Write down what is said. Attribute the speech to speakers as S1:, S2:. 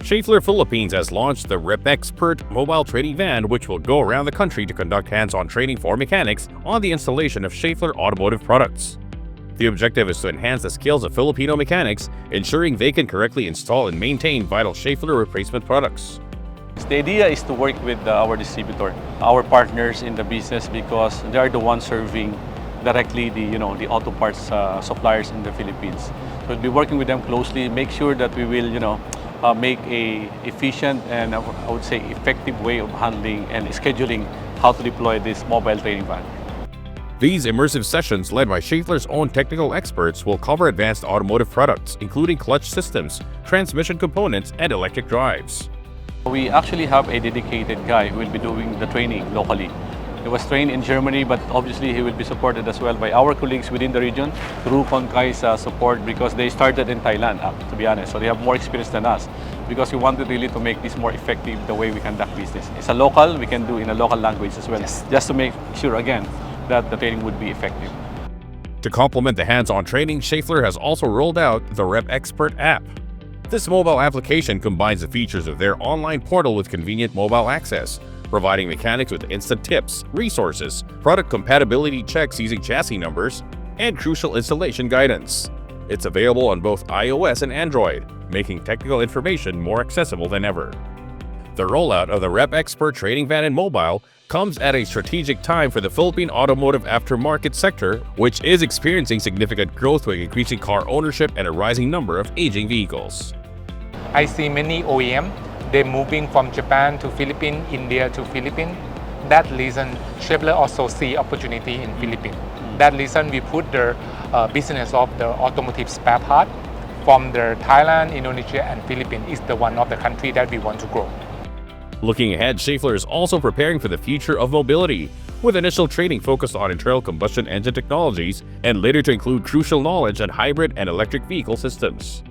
S1: Schaeffler Philippines has launched the REPXPERT Mobile Training van, which will go around the country to conduct hands-on training for mechanics on the installation of Schaeffler Automotive products. The objective is to enhance the skills of Filipino mechanics, ensuring they can correctly install and maintain vital Schaeffler replacement products.
S2: The idea is to work with our distributor, our partners in the business, because they are the ones serving directly the auto parts suppliers in the Philippines. So we'll be working with them closely, make sure that we will make a efficient and I would say effective way of handling and scheduling how to deploy this mobile training van.
S1: These immersive sessions, led by Schaeffler's own technical experts, will cover advanced automotive products, including clutch systems, transmission components, and electric drives.
S2: We actually have a dedicated guy who will be doing the training locally. He was trained in Germany, but obviously he will be supported as well by our colleagues within the region through Konkai's support, because they started in Thailand, to be honest. So they have more experience than us, because we wanted really to make this more effective the way we conduct business. It's a local, we can do in a local language as well, just to make sure again that the training would be effective.
S1: To complement the hands-on training, Schaeffler has also rolled out the REPXPERT app. This mobile application combines the features of their online portal with convenient mobile access, providing mechanics with instant tips, resources, product compatibility checks using chassis numbers, and crucial installation guidance. It's available on both iOS and Android, making technical information more accessible than ever. The rollout of the REPXPERT training van and mobile comes at a strategic time for the Philippine automotive aftermarket sector, which is experiencing significant growth with increasing car ownership and a rising number of aging vehicles.
S3: I see many OEM, they're moving from Japan to Philippines, India to Philippines. That reason, Schaeffler also see opportunity in Philippines. That reason, we put the business of the automotive spare part from the Thailand, Indonesia, and Philippines is the one of the country that we want to grow.
S1: Looking ahead, Schaeffler is also preparing for the future of mobility, with initial training focused on internal combustion engine technologies and later to include crucial knowledge on hybrid and electric vehicle systems.